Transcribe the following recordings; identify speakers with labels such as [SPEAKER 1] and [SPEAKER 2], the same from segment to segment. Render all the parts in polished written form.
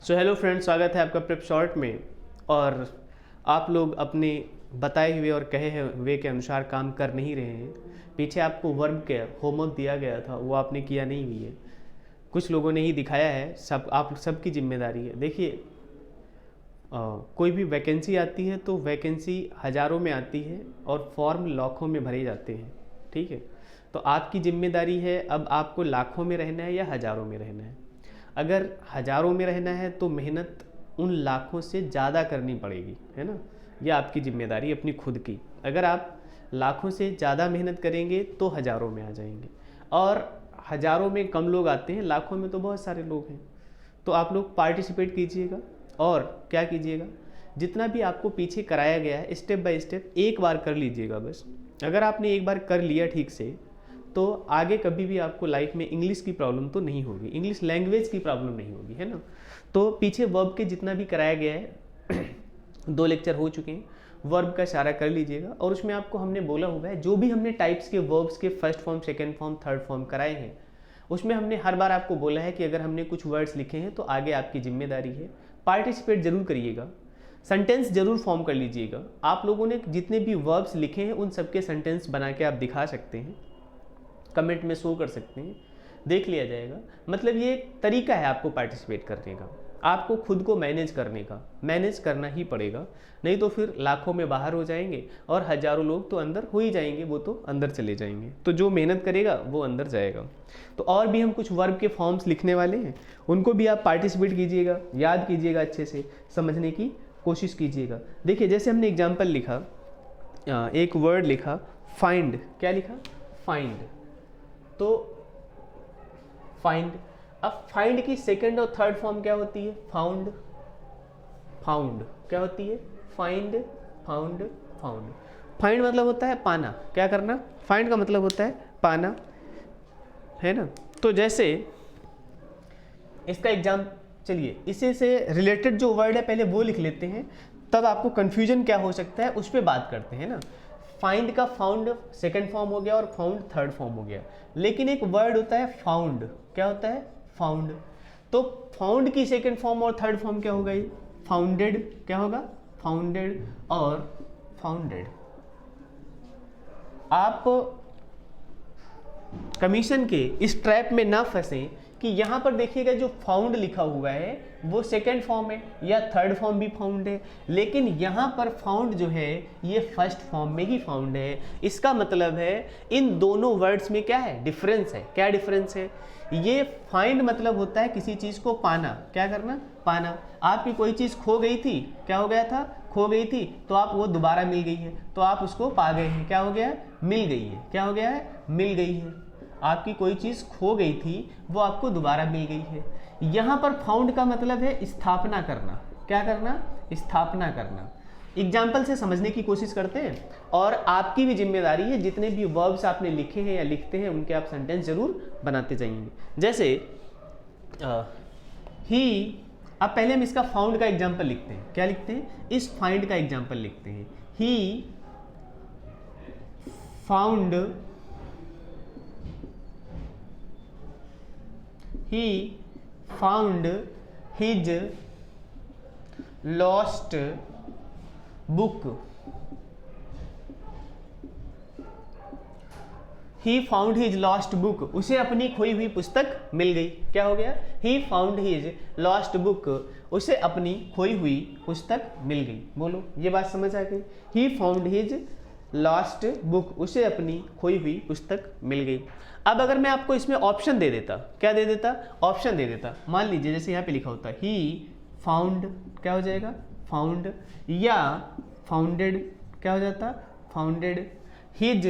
[SPEAKER 1] So hello friends, स्वागत है आपका प्रेप शॉर्ट में। और आप लोग अपने बताए हुए और कहे हुए के अनुसार काम कर नहीं रहे हैं। पीछे आपको वर्ब के होमवर्क दिया गया था, वो आपने किया नहीं हुई है। कुछ लोगों ने ही दिखाया है, सब आप सबकी जिम्मेदारी है। देखिए, कोई भी वैकेंसी आती है तो वैकेंसी हज़ारों में आती है और फॉर्म लाखों में भरे जाते हैं। ठीक है, तो आपकी जिम्मेदारी है अब आपको लाखों में रहना है या हज़ारों में रहना है। अगर हज़ारों में रहना है तो मेहनत उन लाखों से ज़्यादा करनी पड़ेगी, है ना। यह आपकी जिम्मेदारी अपनी खुद की। अगर आप लाखों से ज़्यादा मेहनत करेंगे तो हज़ारों में आ जाएंगे, और हज़ारों में कम लोग आते हैं, लाखों में तो बहुत सारे लोग हैं। तो आप लोग पार्टिसिपेट कीजिएगा और क्या कीजिएगा, जितना भी आपको पीछे कराया गया है स्टेप बाय स्टेप एक बार कर लीजिएगा बस। अगर आपने एक बार कर लिया ठीक से तो आगे कभी भी आपको लाइफ में इंग्लिश की प्रॉब्लम तो नहीं होगी, इंग्लिश लैंग्वेज की प्रॉब्लम नहीं होगी, है ना। तो पीछे वर्ब के जितना भी कराया गया है 2 लेक्चर हो चुके हैं, वर्ब का सारा कर लीजिएगा। और उसमें आपको हमने बोला हुआ है जो भी हमने टाइप्स के वर्ब्स के first form, second form, third form कराए हैं, उसमें हमने हर बार आपको बोला है कि अगर हमने कुछ वर्ड्स लिखे हैं तो आगे आपकी जिम्मेदारी है, पार्टिसिपेट जरूर करिएगा, सेंटेंस जरूर फॉर्म कर लीजिएगा। आप लोगों ने जितने भी वर्ब्स लिखे हैं उन सबके सेंटेंस बना के आप दिखा सकते हैं, कमेंट में शो कर सकते हैं, देख लिया जाएगा। मतलब ये एक तरीका है आपको पार्टिसिपेट करने का, आपको खुद को मैनेज करने का। मैनेज करना ही पड़ेगा, नहीं तो फिर लाखों में बाहर हो जाएंगे और हज़ारों लोग तो अंदर हो ही जाएंगे, वो तो अंदर चले जाएंगे। तो जो मेहनत करेगा वो अंदर जाएगा। तो और भी हम कुछ वर्ब के फॉर्म्स लिखने वाले हैं, उनको भी आप पार्टिसिपेट कीजिएगा, याद कीजिएगा, अच्छे से समझने की कोशिश कीजिएगा। देखिए, जैसे हमने एग्जाम्पल लिखा, एक वर्ड लिखा फाइंड। क्या लिखा? फाइंड। तो फाइंड, अब फाइंड की सेकंड और थर्ड फॉर्म क्या होती है? फाउंड। फाउंड क्या होती है? Find, found, found. फाइंड मतलब होता है पाना, क्या करना। फाइंड का मतलब होता है पाना, है ना। तो जैसे इसका एग्जाम, चलिए इसे से रिलेटेड जो वर्ड है पहले वो लिख लेते हैं, तब आपको कंफ्यूजन क्या हो सकता है उस पर बात करते हैं ना। फाइंड का फाउंड सेकंड फॉर्म हो गया और फाउंड थर्ड फॉर्म हो गया, लेकिन एक वर्ड होता है फाउंड। क्या होता है? फाउंड। तो फाउंड की सेकंड फॉर्म और थर्ड फॉर्म क्या होगा? ये फाउंडेड। क्या होगा? फाउंडेड और फाउंडेड। आप कमीशन के इस ट्रैप में ना फंसे कि यहाँ पर देखिएगा जो फाउंड लिखा हुआ है वो सेकेंड फॉर्म है या थर्ड फॉर्म भी फाउंड है, लेकिन यहाँ पर फाउंड जो है ये फर्स्ट फॉर्म में ही फाउंड है। इसका मतलब है इन दोनों वर्ड्स में क्या है? डिफरेंस है। क्या डिफरेंस है? ये फाइंड मतलब होता है किसी चीज़ को पाना। क्या करना? पाना। आपकी कोई चीज़ खो गई थी, क्या हो गया था? खो गई थी, तो आप वो दोबारा मिल गई है, तो आप उसको पा गए हैं। क्या हो गया है? मिल गई है। क्या हो गया है? मिल गई है। आपकी कोई चीज़ खो गई थी, वो आपको दोबारा मिल गई है। यहाँ पर फाउंड का मतलब है स्थापना करना। क्या करना? स्थापना करना। एग्जाम्पल से समझने की कोशिश करते हैं, और आपकी भी जिम्मेदारी है जितने भी वर्ब्स आपने लिखे हैं या लिखते हैं उनके आप सेंटेंस जरूर बनाते जाएंगे। जैसे ही, अब पहले हम इसका फाउंड का एग्जाम्पल लिखते हैं। क्या लिखते हैं? इस फाइंड का एग्जाम्पल लिखते हैं। He found, he found his lost book. He found his lost book. उसे अपनी खोई हुई पुस्तक मिल गई। क्या हो गया? He found his lost book. उसे अपनी खोई हुई पुस्तक मिल गई। बोलो, ये बात समझ आ गई? He found his lost book. उसे अपनी खोई हुई पुस्तक मिल गई। अब अगर मैं आपको इसमें ऑप्शन दे देता, क्या दे देता? ऑप्शन दे देता। मान लीजिए जैसे यहाँ पे लिखा होता ही फाउंड, क्या हो जाएगा? फाउंड। या फाउंडेड, क्या हो जाता? Founded. His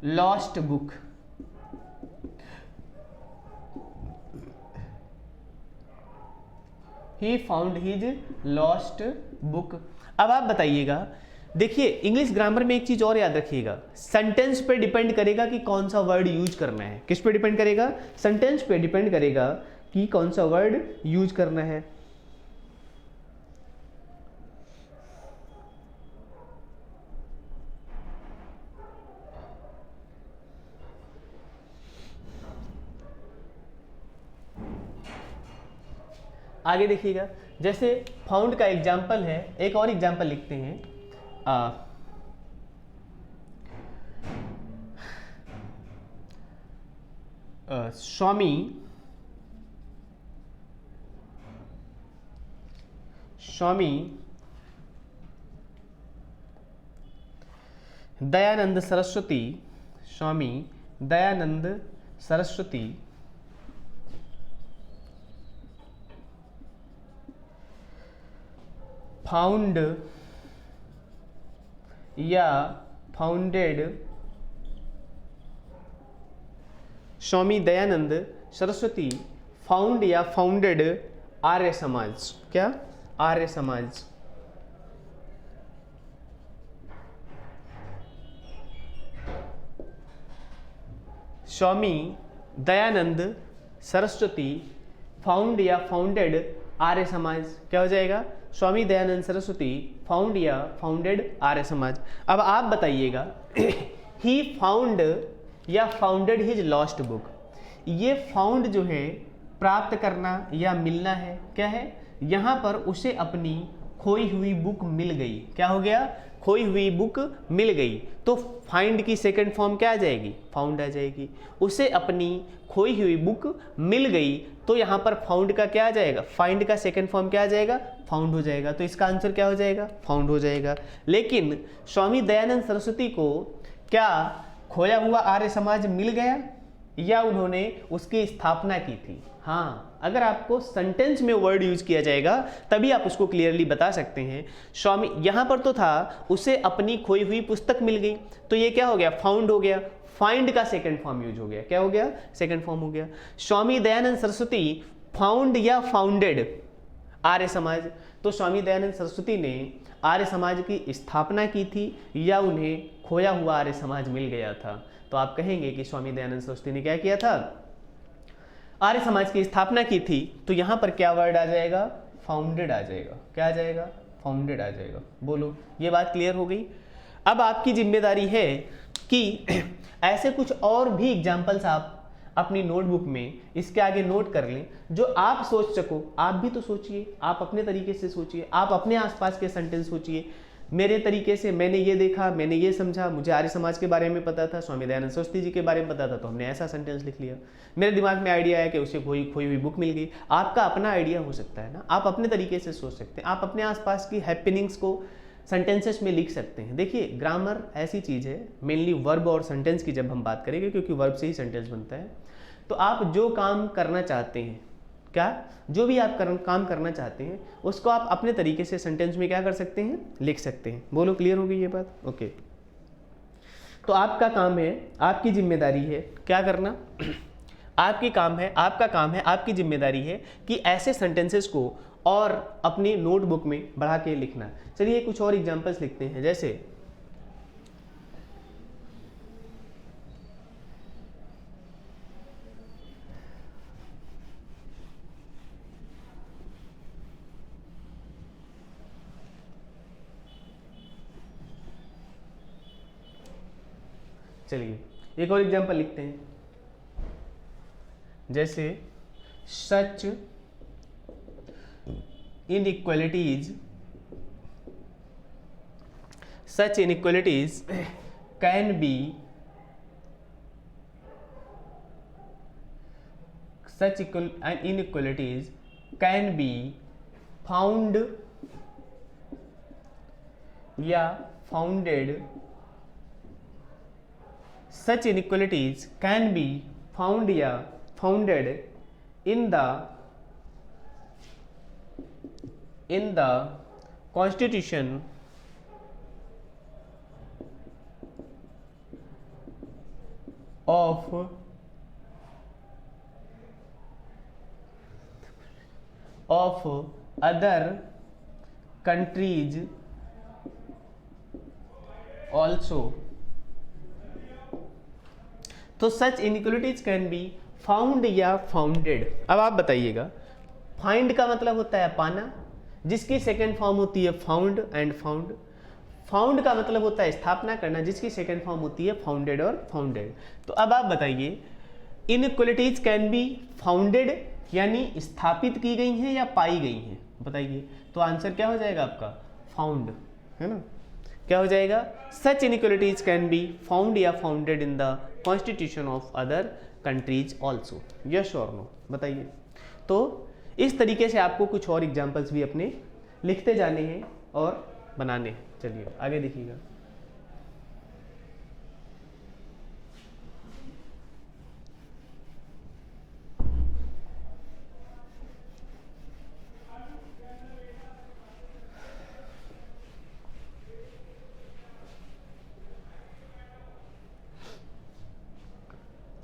[SPEAKER 1] lost book. He found his lost book. अब आप बताइएगा, देखिए इंग्लिश ग्रामर में एक चीज और याद रखिएगा, सेंटेंस पे डिपेंड करेगा कि कौन सा वर्ड यूज करना है। किस पे डिपेंड करेगा? सेंटेंस पे डिपेंड करेगा कि कौन सा वर्ड यूज करना है। आगे देखिएगा, जैसे फाउंड का एग्जाम्पल है, एक और एग्जाम्पल लिखते हैं। स्वामी दयानंद सरस्वती, स्वामी दयानंद सरस्वती फाउंड या फाउंडेड, स्वामी दयानंद सरस्वती फाउंड या फाउंडेड आर्य समाज। क्या? आर्य समाज। स्वामी दयानंद सरस्वती फाउंड या फाउंडेड आर्य समाज। क्या हो जाएगा? स्वामी दयानंद सरस्वती फाउंड या फाउंडेड आर्य समाज। अब आप बताइएगा, ही फाउंड या फाउंडेड हिज लॉस्ट बुक। ये फाउंड जो है प्राप्त करना या मिलना है, क्या है? यहाँ पर उसे अपनी खोई हुई बुक मिल गई। क्या हो गया? खोई हुई बुक मिल गई। तो फाइंड की सेकंड फॉर्म क्या आ जाएगी? फाउंड आ जाएगी। उसे अपनी खोई हुई बुक मिल गई, तो यहाँ पर फाउंड का क्या आ जाएगा? फाइंड का सेकंड फॉर्म क्या आ जाएगा? फाउंड हो जाएगा। तो इसका आंसर क्या हो जाएगा? फाउंड हो जाएगा। लेकिन स्वामी दयानंद सरस्वती को क्या खोया हुआ आर्य समाज मिल गया या उन्होंने उसकी स्थापना की थी? हाँ, अगर आपको सेंटेंस में वर्ड यूज किया जाएगा तभी आप उसको क्लियरली बता सकते हैं। स्वामी, यहाँ पर तो था उसे अपनी खोई हुई पुस्तक मिल गई, तो ये क्या हो गया? फाउंड हो गया। फाइंड का सेकंड फॉर्म यूज हो गया। क्या हो गया? सेकंड फॉर्म हो गया। स्वामी दयानंद सरस्वती फाउंड या फाउंडेड आर्य समाज। तो स्वामी दयानंद सरस्वती ने आर्य समाज की स्थापना की थी या उन्हें खोया हुआ आर्य समाज मिल गया था? तो आप कहेंगे कि स्वामी दयानंद सरस्वती ने क्या किया था? आर्य समाज की स्थापना की थी। तो यहां पर क्या वर्ड आ जाएगा? फाउंडेड आ जाएगा। क्या आ जाएगा? फाउंडेड आ जाएगा। बोलो, ये बात क्लियर हो गई? अब आपकी जिम्मेदारी है कि ऐसे कुछ और भी एग्जाम्पल्स आप अपनी नोटबुक में इसके आगे नोट कर लें, जो आप सोच सको। आप भी तो सोचिए, आप अपने तरीके से सोचिए, आप अपने आसपास के सेंटेंस सोचिए। मेरे तरीके से मैंने ये देखा, मैंने ये समझा, मुझे आर्य समाज के बारे में पता था, स्वामी दयानंद सरस्वती जी के बारे में पता था, तो हमने ऐसा सेंटेंस लिख लिया। मेरे दिमाग में आइडिया आया कि उसे खोई हुई बुक मिल गई। आपका अपना आइडिया हो सकता है ना, आप अपने तरीके से सोच सकते हैं, आप अपने आसपास की हैपनिंग्स को सेंटेंसेस में लिख सकते हैं। देखिए, ग्रामर ऐसी चीज़ है, मेनली वर्ब और सेंटेंस की जब हम बात करेंगे, क्योंकि वर्ब से ही सेंटेंस बनता है। तो आप जो काम करना चाहते हैं, क्या जो भी आप काम करना चाहते हैं, उसको आप अपने तरीके से सेंटेंस में क्या कर सकते हैं? लिख सकते हैं। बोलो, क्लियर हो गई ये बात? ओके। तो आपका काम है, आपकी जिम्मेदारी है क्या करना? आपका काम है, आपकी जिम्मेदारी है कि ऐसे सेंटेंसेस को और अपनी नोटबुक में बढ़ा के लिखना। चलिए कुछ और एग्जांपल्स लिखते हैं। जैसे चलिए एक और एग्जांपल लिखते हैं। जैसे सच inequalities can be found या founded. Such inequalities can be found या founded in the Constitution of other countries also. तो सच इनइक्वलिटीज कैन बी फाउंड या फाउंडेड। अब आप बताइएगा, फाइंड का मतलब होता है पाना, जिसकी सेकंड फॉर्म होती है फाउंड एंड फाउंड। फाउंड का मतलब होता है स्थापना करना, जिसकी सेकंड फॉर्म होती है फाउंडेड और फाउंडेड। तो अब आप बताइए, इनइक्वलिटीज कैन बी फाउंडेड यानी स्थापित की गई हैं या पाई गई हैं, बताइए। तो आंसर क्या हो जाएगा आपका, फाउंड, है ना। क्या हो जाएगा, सच इनइक्वालिटीज कैन बी फाउंड या founded in the constitution of other countries also, yes और नो, बताइए। तो इस तरीके से आपको कुछ और एग्जाम्पल्स भी अपने लिखते जाने हैं और बनाने हैं। चलिए आगे देखिएगा।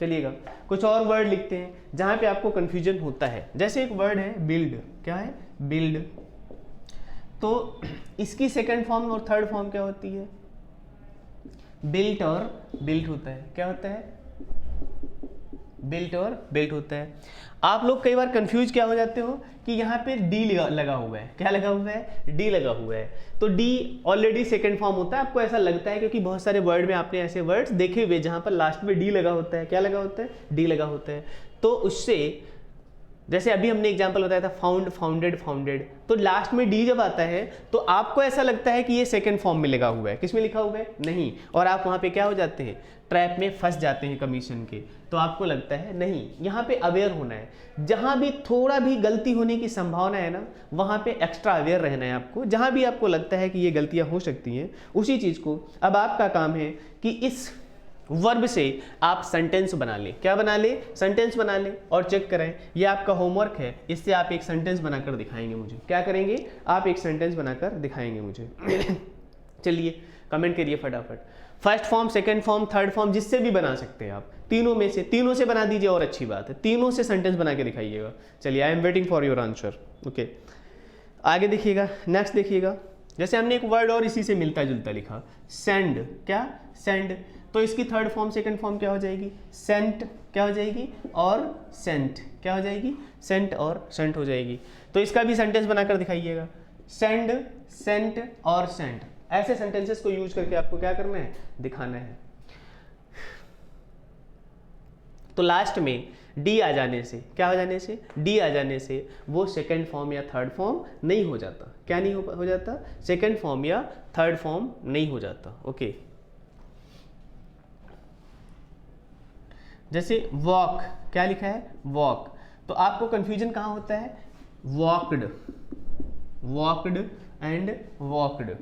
[SPEAKER 1] चलिएगा कुछ और वर्ड लिखते हैं जहां पे आपको कंफ्यूजन होता है। जैसे एक वर्ड है बिल्ड, क्या है, बिल्ड। तो इसकी सेकंड फॉर्म और थर्ड फॉर्म क्या होती है, बिल्ट और बिल्ट होता है। क्या होता है, बिल्ट और बिल्ट होता है। आप लोग कई बार कंफ्यूज क्या हो जाते हो कि यहाँ पे डी लगा हुआ है, क्या लगा हुआ है, डी लगा हुआ है। तो डी ऑलरेडी सेकंड फॉर्म होता है, आपको ऐसा लगता है क्योंकि बहुत सारे वर्ड में आपने ऐसे वर्ड्स देखे हुए जहां पर लास्ट में डी लगा होता है। क्या लगा होता है, डी लगा होता है। तो उससे जैसे अभी हमने एग्जांपल बताया था फाउंड, फाउंडेड, फाउंडेड, तो लास्ट में डी जब आता है तो आपको ऐसा लगता है कि ये सेकंड फॉर्म में लगा हुआ है। किस में लिखा हुआ है, नहीं, और आप वहां पे क्या हो जाते हैं, ट्रैप में फंस जाते हैं कमीशन के। तो आपको लगता है नहीं, यहाँ पे अवेयर होना है। जहां भी थोड़ा भी गलती होने की संभावना है ना, वहां पे एक्स्ट्रा अवेयर रहना है आपको। जहां भी आपको लगता है कि ये गलतियां हो सकती हैं, उसी चीज को अब आपका काम है कि इस वर्ब से आप सेंटेंस बना ले। क्या बना ले, सेंटेंस बना ले और चेक करें। ये आपका होमवर्क है, इससे आप एक सेंटेंस बनाकर दिखाएंगे मुझे। क्या करेंगे, आप एक सेंटेंस बनाकर दिखाएंगे मुझे। चलिए कमेंट करिए फटाफट। First form, second form, third form, जिससे भी बना सकते हैं आप, तीनों में से, तीनों से बना दीजिए और अच्छी बात है, तीनों से सेंटेंस बना के दिखाइएगा। चलिए I am waiting for your answer. Okay आगे देखिएगा, नेक्स्ट देखिएगा। जैसे हमने एक वर्ड और इसी से मिलता जुलता लिखा, सेंड। क्या, सेंड। तो इसकी थर्ड फॉर्म, सेकंड फॉर्म क्या हो जाएगी, सेंट। क्या हो जाएगी, और सेंट। क्या हो जाएगी, सेंट और सेंट हो जाएगी। तो इसका भी सेंटेंस बनाकर दिखाइएगा, सेंड, सेंट और सेंट। ऐसे सेंटेंसेस को यूज करके आपको क्या करना है, दिखाना है। तो लास्ट में डी आ जाने से, क्या हो जाने से, डी आ जाने से वो सेकंड फॉर्म या थर्ड फॉर्म नहीं हो जाता। क्या नहीं हो जाता, सेकंड फॉर्म या थर्ड फॉर्म नहीं हो जाता। ओके जैसे वॉक, क्या लिखा है, वॉक। तो आपको कंफ्यूजन कहाँ होता है, वॉकड, वॉकड एंड वॉकड,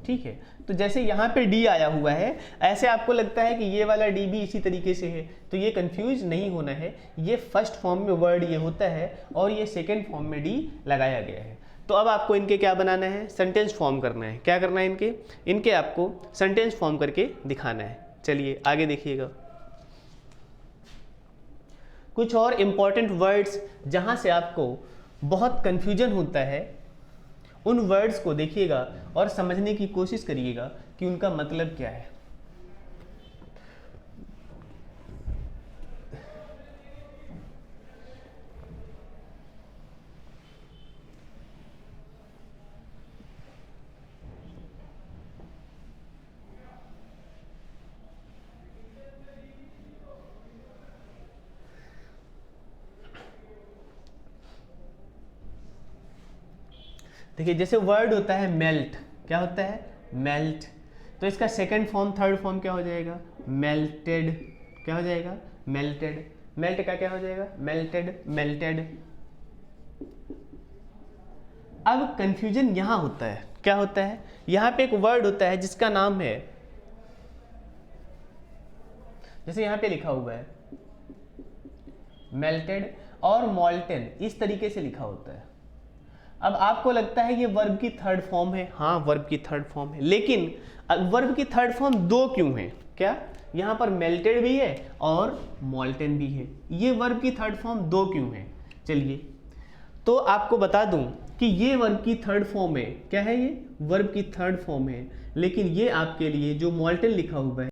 [SPEAKER 1] ठीक है। तो जैसे यहाँ पे डी आया हुआ है, ऐसे आपको लगता है कि ये वाला डी भी इसी तरीके से है, तो ये कंफ्यूज नहीं होना है। ये फर्स्ट फॉर्म में वर्ड ये होता है और ये सेकंड फॉर्म में डी लगाया गया है। तो अब आपको इनके क्या बनाना है, सेंटेंस फॉर्म करना है। क्या करना है, इनके आपको सेंटेंस फॉर्म करके दिखाना है। चलिए आगे देखिएगा। कुछ और इंपॉर्टेंट वर्ड्स जहां से आपको बहुत कंफ्यूजन होता है, उन वर्ड्स को देखिएगा और समझने की कोशिश करिएगा कि उनका मतलब क्या है। देखिए जैसे वर्ड होता है मेल्ट, क्या होता है, मेल्ट। तो इसका सेकंड फॉर्म, थर्ड फॉर्म क्या हो जाएगा, मेल्टेड। क्या हो जाएगा, मेल्टेड। मेल्ट का क्या हो जाएगा, मेल्टेड, मेल्टेड। अब कंफ्यूजन यहां होता है, क्या होता है, यहां पे एक वर्ड होता है जिसका नाम है, जैसे यहां पे लिखा हुआ है मेल्टेड और मॉल्टेन, इस तरीके से लिखा होता है। अब आपको लगता है ये वर्ब की थर्ड फॉर्म है, हाँ वर्ब की थर्ड फॉर्म है, लेकिन वर्ब की थर्ड फॉर्म दो क्यों है, क्या, यहां पर मेल्टेड भी है और मॉल्टेन भी है, ये वर्ब की थर्ड फॉर्म दो क्यों है। चलिए तो आपको बता दूं कि ये वर्ब की थर्ड फॉर्म है, क्या है, ये वर्ब की थर्ड फॉर्म है, लेकिन ये आपके लिए जो मॉल्टेन लिखा हुआ है